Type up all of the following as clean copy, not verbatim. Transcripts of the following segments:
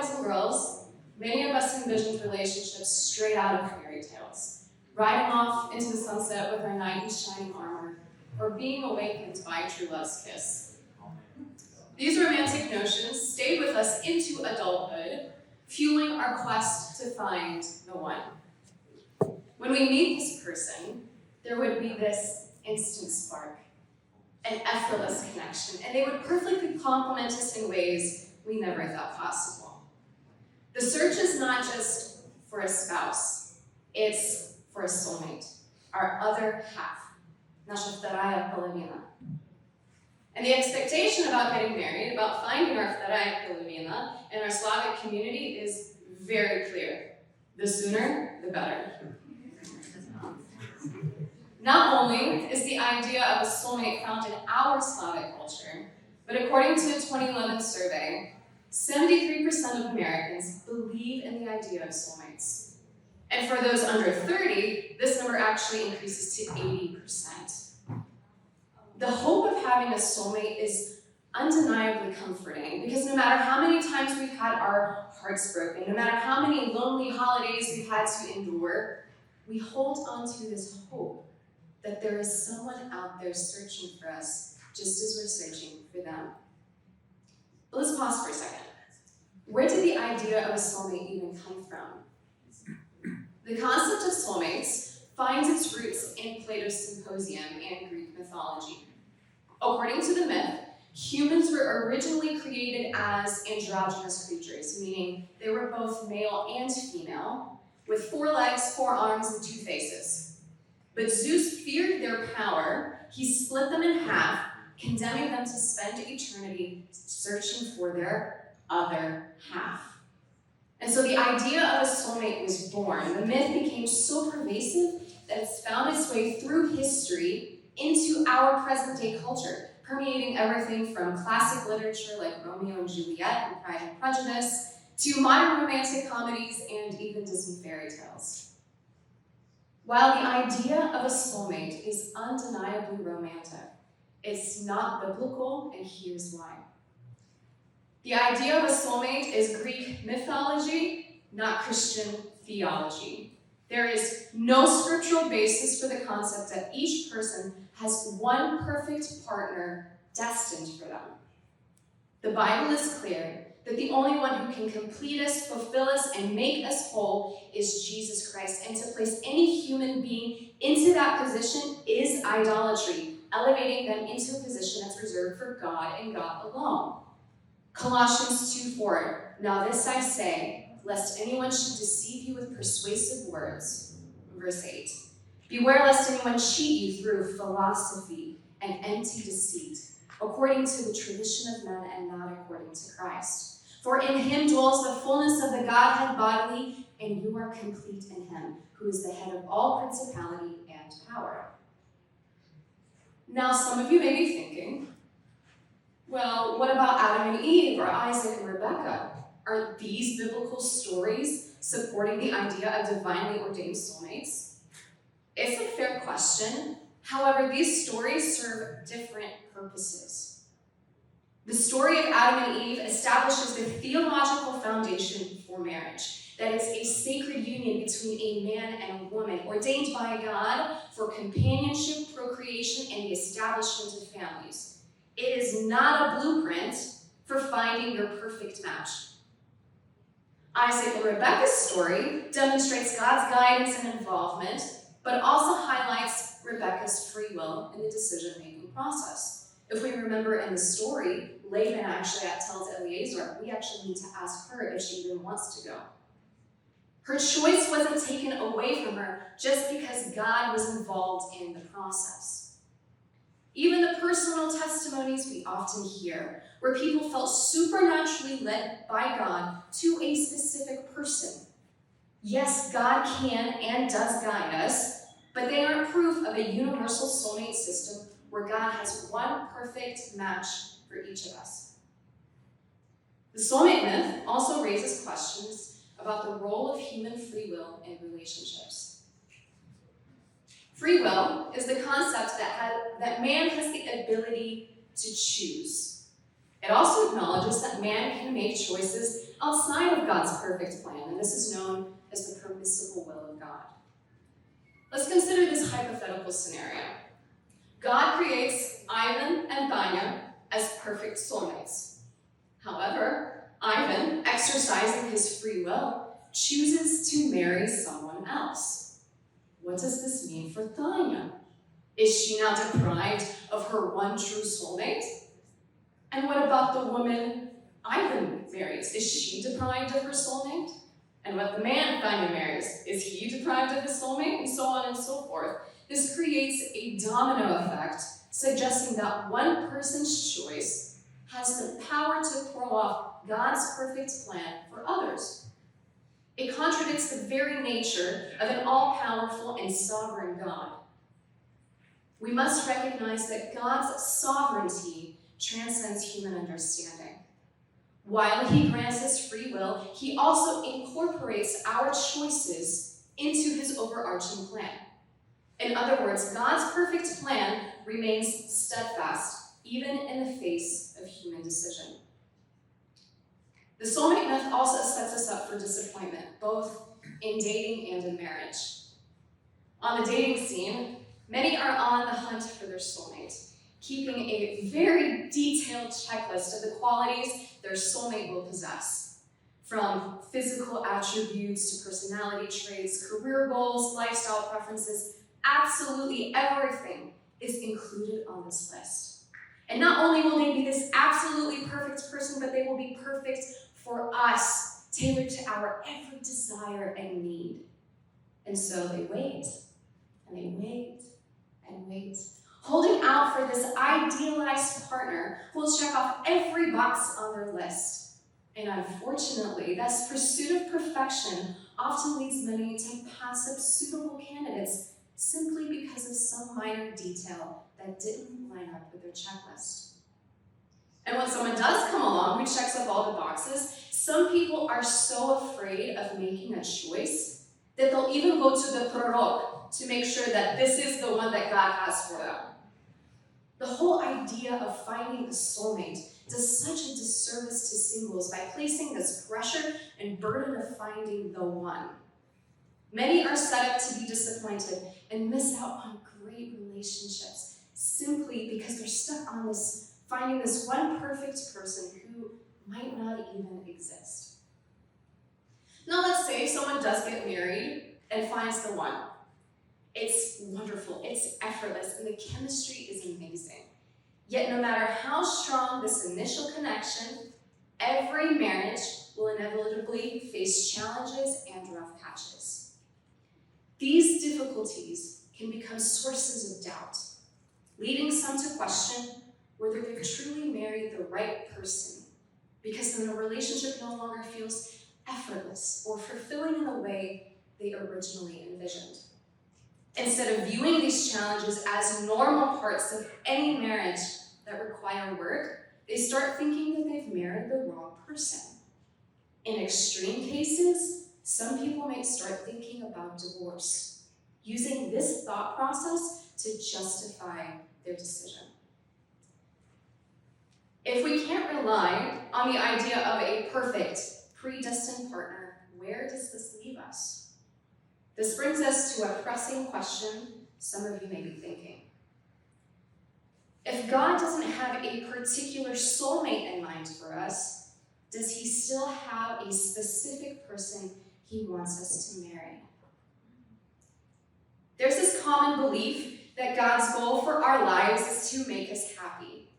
boys and girls, many of us envisioned relationships straight out of fairy tales, riding off into the sunset with our knight in shining armor, or being awakened by true love's kiss. These romantic notions stayed with us into adulthood, fueling our quest to find the one. When we meet this person, there would be this instant spark, an effortless connection, and they would perfectly complement us in ways we never thought possible. The search is not just for a spouse, it's for a soulmate, our other half, nasza wtorая polowina. And the expectation about getting married, about finding our wtorая polowina in our Slavic community is very clear. The sooner, the better. Not only is the idea of a soulmate found in our Slavic culture, but according to a 2011 survey, 73% of Americans believe in the idea of soulmates. And for those under 30, this number actually increases to 80%. The hope of having a soulmate is undeniably comforting because no matter how many times we've had our hearts broken, no matter how many lonely holidays we've had to endure, we hold on to this hope that there is someone out there searching for us just as we're searching for them. But let's pause for a second. Where did the idea of a soulmate even come from? The concept of soulmates finds its roots in Plato's Symposium and Greek mythology. According to the myth, humans were originally created as androgynous creatures, meaning they were both male and female, with 4 legs, 4 arms, and 2 faces. But Zeus feared their power. He split them in half, condemning them to spend eternity searching for their other half. And so the idea of a soulmate was born. The myth became so pervasive that it's found its way through history into our present-day culture, permeating everything from classic literature like Romeo and Juliet and Pride and Prejudice, to modern romantic comedies and even Disney fairy tales. While the idea of a soulmate is undeniably romantic, it's not biblical, and here's why. The idea of a soulmate is Greek mythology, not Christian theology. There is no scriptural basis for the concept that each person has one perfect partner destined for them. The Bible is clear that the only one who can complete us, fulfill us, and make us whole is Jesus Christ. And to place any human being into that position is idolatry, elevating them into a position that's reserved for God and God alone. Colossians 2:4, now this I say, lest anyone should deceive you with persuasive words. Verse 8, beware lest anyone cheat you through philosophy and empty deceit, according to the tradition of men and not according to Christ. For in him dwells the fullness of the Godhead bodily, and you are complete in him, who is the head of all principality and power. Now, some of you may be thinking, well, what about Adam and Eve, or Isaac and Rebekah? Aren't these biblical stories supporting the idea of divinely ordained soulmates? It's a fair question. However, these stories serve different purposes. The story of Adam and Eve establishes the theological foundation for marriage, that it's a sacred union between a man and a woman, ordained by God for companionship, procreation, and the establishment of families. It is not a blueprint for finding your perfect match. Isaac and Rebekah's story demonstrates God's guidance and involvement, but also highlights Rebekah's free will in the decision-making process. If we remember in the story, Laban actually tells Eliezer, we actually need to ask her if she even wants to go. Her choice wasn't taken away from her just because God was involved in the process. Even the personal testimonies we often hear, where people felt supernaturally led by God to a specific person. Yes, God can and does guide us, but they aren't proof of a universal soulmate system where God has one perfect match for each of us. The soulmate myth also raises questions about the role of human free will in relationships. Free will is the concept that man has the ability to choose. It also acknowledges that man can make choices outside of God's perfect plan, and this is known as the permissible will of God. Let's consider this hypothetical scenario. God creates Ivan and Tanya as perfect soulmates. However, Ivan, exercising his free will, chooses to marry someone else. What does this mean for Tanya? Is she now deprived of her one true soulmate? And what about the woman Ivan marries? Is she deprived of her soulmate? And what the man Tanya marries, is he deprived of his soulmate? And so on and so forth. This creates a domino effect, suggesting that one person's choice has the power to throw off God's perfect plan for others. It contradicts the very nature of an all-powerful and sovereign God. We must recognize that God's sovereignty transcends human understanding. While he grants us free will, he also incorporates our choices into his overarching plan. In other words, God's perfect plan remains steadfast, even in the face of human decision. The soulmate myth also sets us up for disappointment, both in dating and in marriage. On the dating scene, many are on the hunt for their soulmate, keeping a very detailed checklist of the qualities their soulmate will possess. From physical attributes to personality traits, career goals, lifestyle preferences, absolutely everything is included on this list. And not only will they be this absolutely perfect person, but they will be perfect for us, tailored to our every desire and need. And so they wait, and they wait, and wait, holding out for this idealized partner who will check off every box on their list. And unfortunately, this pursuit of perfection often leads many to pass up suitable candidates simply because of some minor detail that didn't line up with their checklist. And when someone does come along who checks off all the boxes, some people are so afraid of making a choice that they'll even go to the prorok to make sure that this is the one that God has for them. The whole idea of finding a soulmate does such a disservice to singles by placing this pressure and burden of finding the one. Many are set up to be disappointed and miss out on great relationships simply because they're stuck on finding this one perfect person who might not even exist. Now let's say someone does get married and finds the one. It's wonderful, it's effortless, and the chemistry is amazing. Yet no matter how strong this initial connection, every marriage will inevitably face challenges and rough patches. These difficulties can become sources of doubt, leading some to question whether they've truly married the right person, because then the relationship no longer feels effortless or fulfilling in the way they originally envisioned. Instead of viewing these challenges as normal parts of any marriage that require work, they start thinking that they've married the wrong person. In extreme cases, some people may start thinking about divorce, using this thought process to justify their decision. If we can't rely on the idea of a perfect, predestined partner, where does this leave us? This brings us to a pressing question some of you may be thinking. If God doesn't have a particular soulmate in mind for us, does he still have a specific person he wants us to marry? There's this common belief that God's goal for our lives is to make us happy.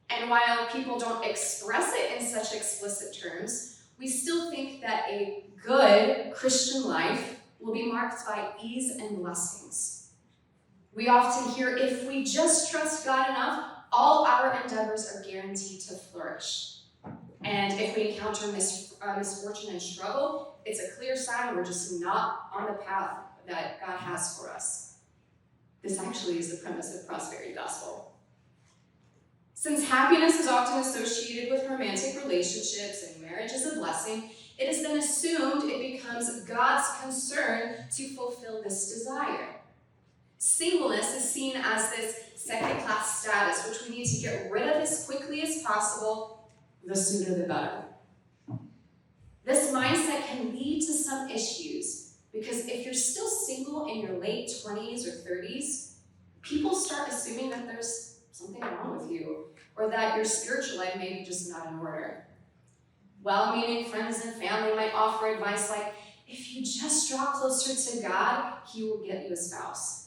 And while people don't express it in such explicit terms, we still think that a good Christian life will be marked by ease and blessings. We often hear, if we just trust God enough, all our endeavors are guaranteed to flourish. And if we encounter misfortune and struggle, it's a clear sign we're just not on the path that God has for us. This actually is the premise of prosperity gospel. Since happiness is often associated with romantic relationships and marriage is a blessing, it is then assumed it becomes God's concern to fulfill this desire. Singleness is seen as this second-class status, which we need to get rid of as quickly as possible the sooner the better. This mindset can lead to some issues because if you're still single in your late 20s or 30s, people start assuming that there's something wrong with you or that your spiritual life may be just not in order. Well-meaning friends and family might offer advice like, if you just draw closer to God, He will get you a spouse.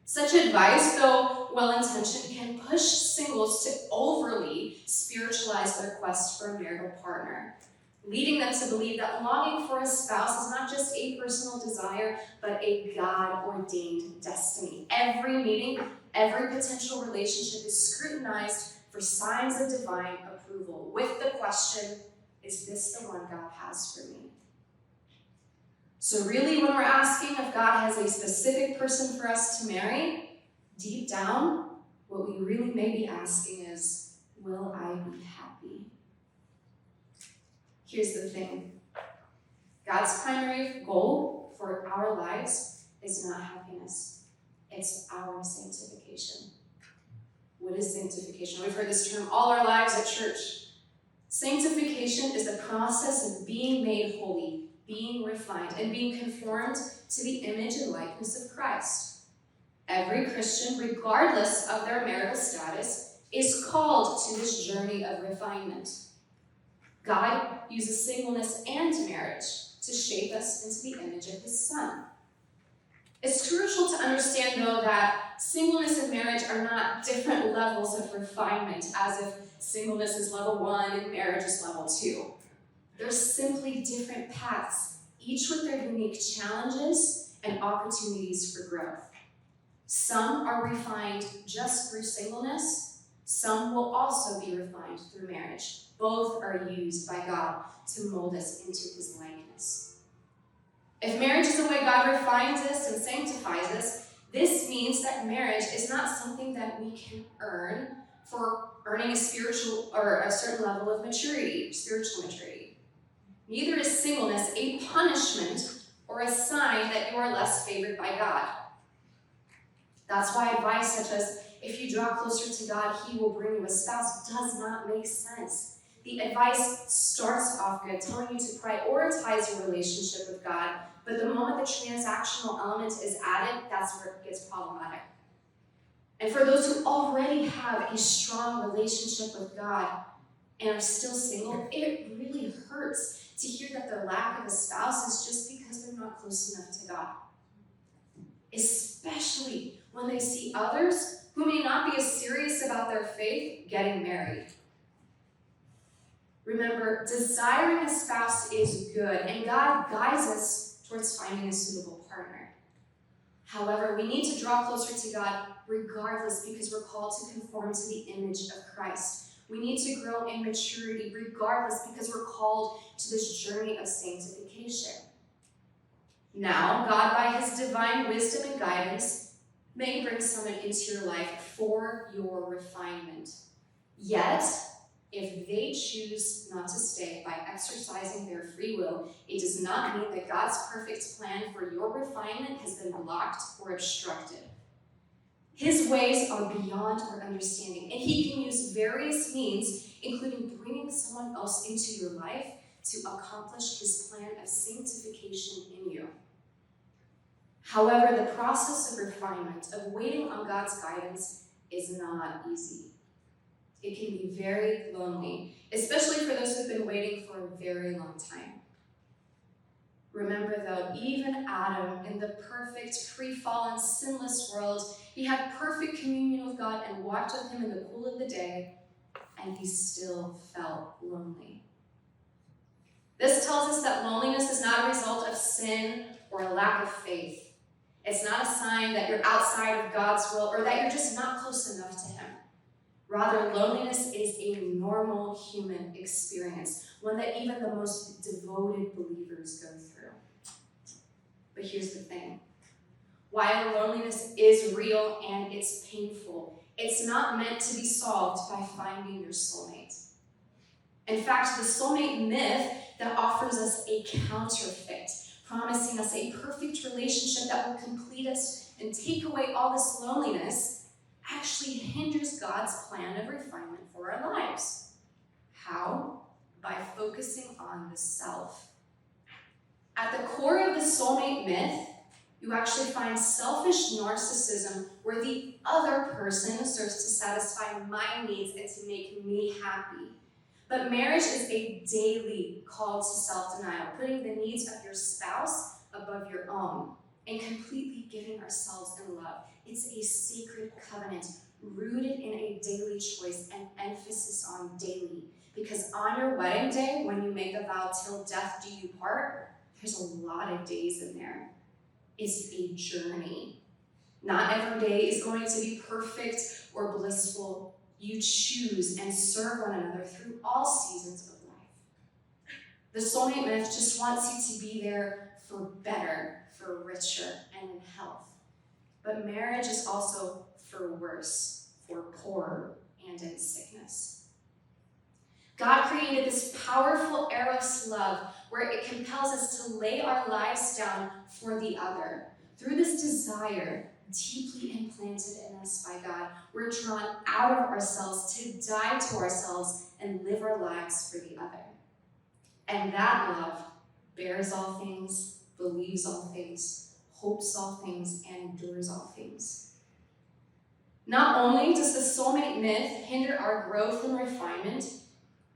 Such advice, though well-intentioned, can push singles to overly spiritualize their quest for a marital partner, leading them to believe that longing for a spouse is not just a personal desire, but a God-ordained destiny. Every meeting, every potential relationship is scrutinized for signs of divine approval, with the question, is this the one God has for me? So really, when we're asking if God has a specific person for us to marry, deep down, what we really may be asking is, will I be happy? Here's the thing. God's primary goal for our lives is not happiness. It's our sanctification. What is sanctification? We've heard this term all our lives at church. Sanctification is the process of being made holy, being refined, and being conformed to the image and likeness of Christ. Every Christian, regardless of their marital status, is called to this journey of refinement. God uses singleness and marriage to shape us into the image of His Son. It's crucial to understand, though, that singleness and marriage are not different levels of refinement, as if singleness is level 1 and marriage is level 2. They're simply different paths, each with their unique challenges and opportunities for growth. Some are refined just through singleness. Some will also be refined through marriage. Both are used by God to mold us into His likeness. If marriage is the way God refines us and sanctifies us, this means that marriage is not something that we can earn for earning a spiritual or a certain level of maturity, spiritual maturity. Neither is singleness a punishment or a sign that you are less favored by God. That's why advice such as, if you draw closer to God, He will bring you a spouse, does not make sense. The advice starts off good, telling you to prioritize your relationship with God, but the moment the transactional element is added, that's where it gets problematic. And for those who already have a strong relationship with God and are still single, it really hurts to hear that their lack of a spouse is just because they're not close enough to God. Especially when they see others who may not be as serious about their faith getting married. Remember, desiring a spouse is good, and God guides us towards finding a suitable partner. However, we need to draw closer to God regardless, because we're called to conform to the image of Christ. We need to grow in maturity regardless, because we're called to this journey of sanctification. Now, God, by His divine wisdom and guidance, may bring someone into your life for your refinement. Yet, if they choose not to stay by exercising their free will, it does not mean that God's perfect plan for your refinement has been blocked or obstructed. His ways are beyond our understanding, and He can use various means, including bringing someone else into your life to accomplish His plan of sanctification in you. However, the process of refinement, of waiting on God's guidance, is not easy. It can be very lonely, especially for those who've been waiting for a very long time. Remember, though, even Adam, in the perfect, pre-fallen, sinless world, he had perfect communion with God and walked with Him in the cool of the day, and he still felt lonely. This tells us that loneliness is not a result of sin or a lack of faith. It's not a sign that you're outside of God's will or that you're just not close enough to Him. Rather, loneliness is a normal human experience, one that even the most devoted believers go through. But here's the thing. While loneliness is real and it's painful, it's not meant to be solved by finding your soulmate. In fact, the soulmate myth that offers us a counterfeit, promising us a perfect relationship that will complete us and take away all this loneliness, actually hinders God's plan of refinement for our lives. How? By focusing on the self. At the core of the soulmate myth, you actually find selfish narcissism where the other person serves to satisfy my needs and to make me happy. But marriage is a daily call to self-denial, putting the needs of your spouse above your own and completely giving ourselves in love. It's a sacred covenant rooted in a daily choice and emphasis on daily. Because on your wedding day, when you make the vow till death do you part, there's a lot of days in there. It's a journey. Not every day is going to be perfect or blissful. You choose and serve one another through all seasons of life. The soulmate myth just wants you to be there for better, for richer, and in health. But marriage is also for worse, for poorer, and in sickness. God created this powerful eros love where it compels us to lay our lives down for the other. Through this desire, deeply implanted in us by God, we're drawn out of ourselves to die to ourselves and live our lives for the other. And that love bears all things, believes all things, hopes all things, and endures all things. Not only does the soulmate myth hinder our growth and refinement,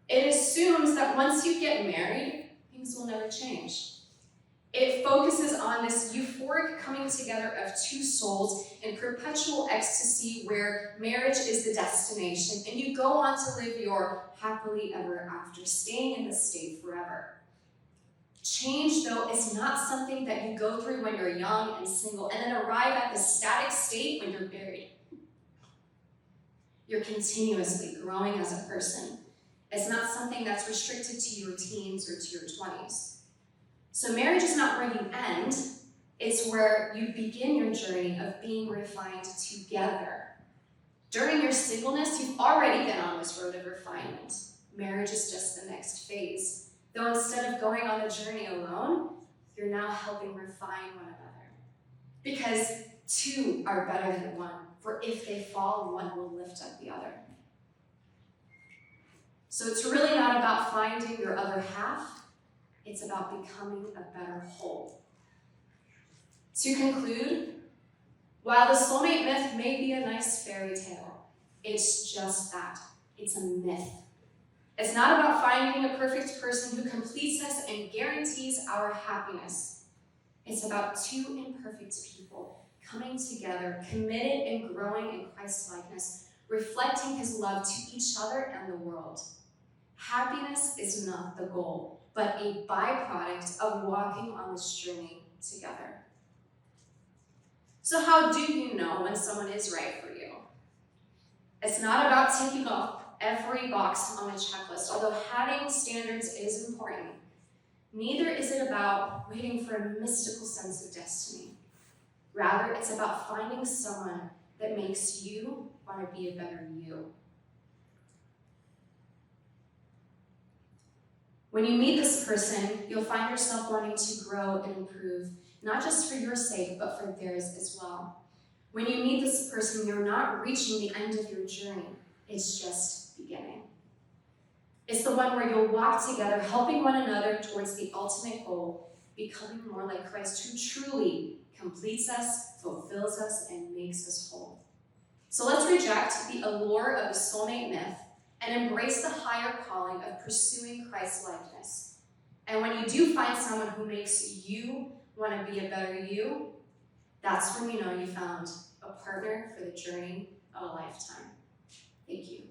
it assumes that once you get married, things will never change. It focuses on this euphoric coming together of two souls in perpetual ecstasy where marriage is the destination and you go on to live your happily ever after, staying in this state forever. Change, though, is not something that you go through when you're young and single and then arrive at the static state when you're married. You're continuously growing as a person. It's not something that's restricted to your teens or to your 20s. So marriage is not where you end, it's where you begin your journey of being refined together. During your singleness, you've already been on this road of refinement. Marriage is just the next phase. Though instead of going on the journey alone, you're now helping refine one another. Because two are better than one, for if they fall, one will lift up the other. So it's really not about finding your other half, it's about becoming a better whole. To conclude, while the soulmate myth may be a nice fairy tale, it's just that. It's a myth. It's not about finding a perfect person who completes us and guarantees our happiness. It's about two imperfect people coming together, committed and growing in Christ-likeness, reflecting his love to each other and the world. Happiness is not the goal, but a byproduct of walking on this journey together. So how do you know when someone is right for you? It's not about ticking off every box on the checklist, although having standards is important. Neither is it about waiting for a mystical sense of destiny. Rather, it's about finding someone that makes you want to be a better you. When you meet this person, you'll find yourself wanting to grow and improve, not just for your sake, but for theirs as well. When you meet this person, you're not reaching the end of your journey. It's just beginning. It's the one where you'll walk together, helping one another towards the ultimate goal, becoming more like Christ, who truly completes us, fulfills us, and makes us whole. So let's reject the allure of the soulmate myth and embrace the higher calling of pursuing Christ-likeness. And when you do find someone who makes you want to be a better you, that's when you know you found a partner for the journey of a lifetime. Thank you.